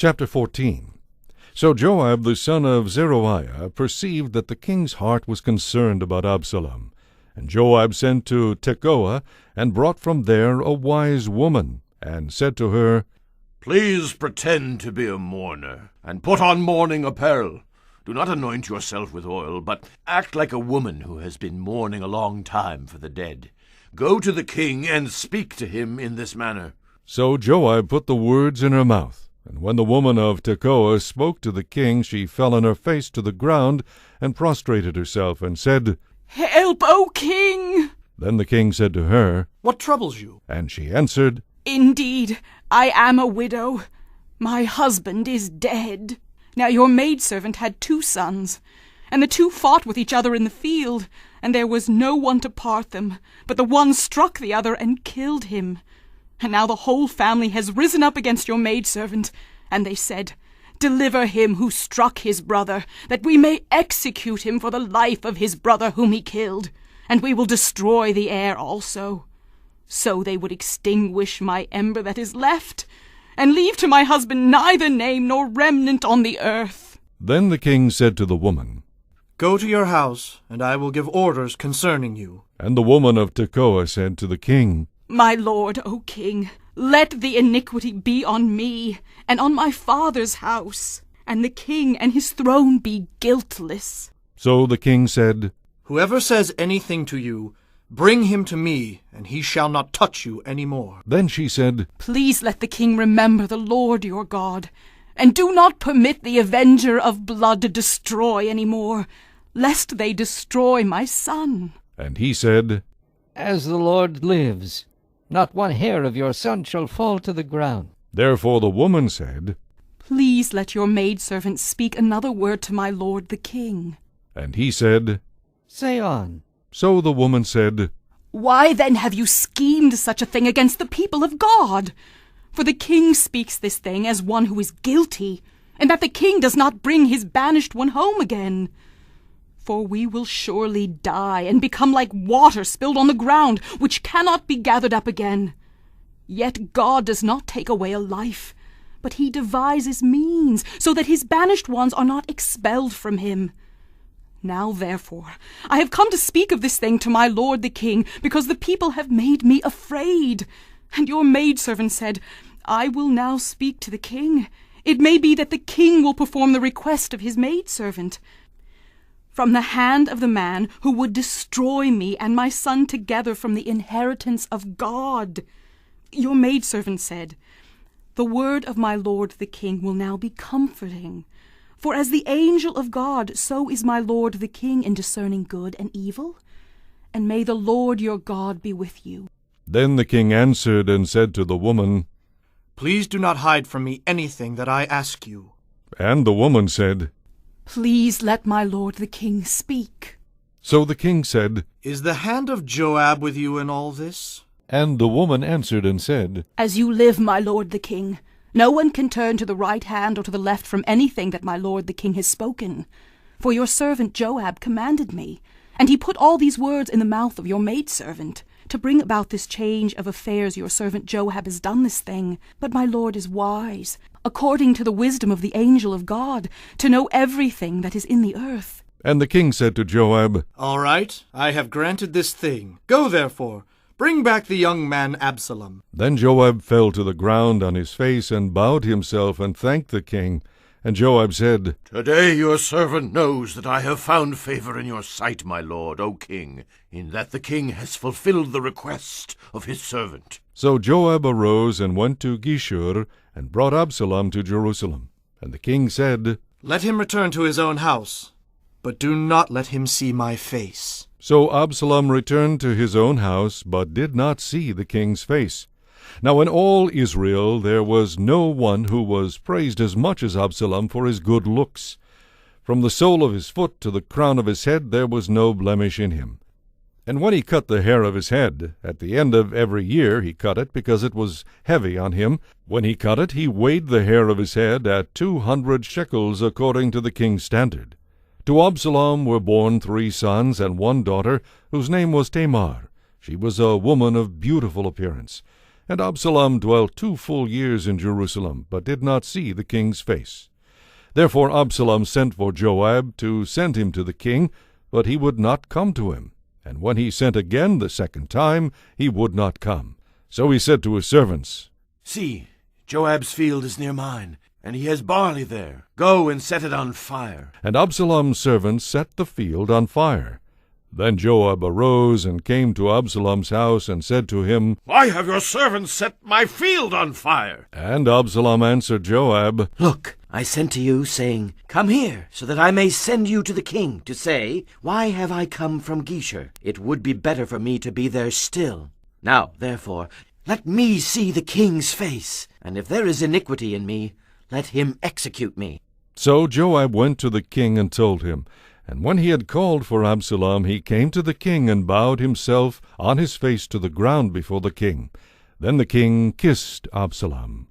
Chapter 14. So Joab the son of Zeruiah perceived that the king's heart was concerned about Absalom. And Joab sent to Tekoa, and brought from there a wise woman, and said to her, Please pretend to be a mourner, and put on mourning apparel. Do not anoint yourself with oil, but act like a woman who has been mourning a long time for the dead. Go to the king and speak to him in this manner. So Joab put the words in her mouth. And when the woman of Tekoa spoke to the king, she fell on her face to the ground, and prostrated herself, and said, Help, O king! Then the king said to her, What troubles you? And she answered, Indeed, I am a widow. My husband is dead. Now your maidservant had 2 sons, and the 2 fought with each other in the field, and there was no one to part them, but the one struck the other and killed him. And now the whole family has risen up against your maidservant, and they said, Deliver him who struck his brother, that we may execute him for the life of his brother whom he killed, and we will destroy the heir also. So they would extinguish my ember that is left, and leave to my husband neither name nor remnant on the earth. Then the king said to the woman, Go to your house, and I will give orders concerning you. And the woman of Tekoa said to the king, My lord, O king, let the iniquity be on me, and on my father's house, and the king and his throne be guiltless. So the king said, Whoever says anything to you, bring him to me, and he shall not touch you any more. Then she said, Please let the king remember the Lord your God, and do not permit the avenger of blood to destroy any more, lest they destroy my son. And he said, As the Lord lives, not one hair of your son shall fall to the ground. Therefore the woman said, Please let your maidservant speak another word to my lord the king. And he said, Say on. So the woman said, Why then have you schemed such a thing against the people of God? For the king speaks this thing as one who is guilty, and that the king does not bring his banished one home again. For we will surely die, and become like water spilled on the ground, which cannot be gathered up again. Yet God does not take away a life, but he devises means, so that his banished ones are not expelled from him. Now therefore I have come to speak of this thing to my lord the king, because the people have made me afraid. And your maidservant said, I will now speak to the king. It may be that the king will perform the request of his maidservant. From the hand of the man who would destroy me and my son together from the inheritance of God. Your maidservant said, The word of my lord the king will now be comforting. For as the angel of God, so is my lord the king in discerning good and evil. And may the Lord your God be with you. Then the king answered and said to the woman, Please do not hide from me anything that I ask you. And the woman said, Please let my lord the king speak. So the king said, Is the hand of Joab with you in all this? And the woman answered and said, As you live, my lord the king, no one can turn to the right hand or to the left from anything that my lord the king has spoken. For your servant Joab commanded me, and he put all these words in the mouth of your maidservant. To bring about this change of affairs your servant Joab has done this thing. But my lord is wise, according to the wisdom of the angel of God, to know everything that is in the earth. And the king said to Joab, All right, I have granted this thing. Go therefore, bring back the young man Absalom. Then Joab fell to the ground on his face, and bowed himself, and thanked the king. And Joab said, Today your servant knows that I have found favor in your sight, my lord, O king, in that the king has fulfilled the request of his servant. So Joab arose and went to Geshur, and brought Absalom to Jerusalem. And the king said, Let him return to his own house, but do not let him see my face. So Absalom returned to his own house, but did not see the king's face. Now in all Israel there was no one who was praised as much as Absalom for his good looks. From the sole of his foot to the crown of his head there was no blemish in him. And when he cut the hair of his head, at the end of every year he cut it, because it was heavy on him. When he cut it, he weighed the hair of his head at 200 shekels, according to the king's standard. To Absalom were born 3 sons and 1 daughter, whose name was Tamar. She was a woman of beautiful appearance. And Absalom dwelt 2 full years in Jerusalem, but did not see the king's face. Therefore Absalom sent for Joab to send him to the king, but he would not come to him. And when he sent again the 2nd time, he would not come. So he said to his servants, See, Joab's field is near mine, and he has barley there. Go and set it on fire. And Absalom's servants set the field on fire. Then Joab arose and came to Absalom's house and said to him, Why have your servants set my field on fire? And Absalom answered Joab, Look, I sent to you, saying, Come here, so that I may send you to the king, to say, Why have I come from Geshur? It would be better for me to be there still. Now, therefore, let me see the king's face, and if there is iniquity in me, let him execute me. So Joab went to the king and told him. And when he had called for Absalom, he came to the king and bowed himself on his face to the ground before the king. Then the king kissed Absalom.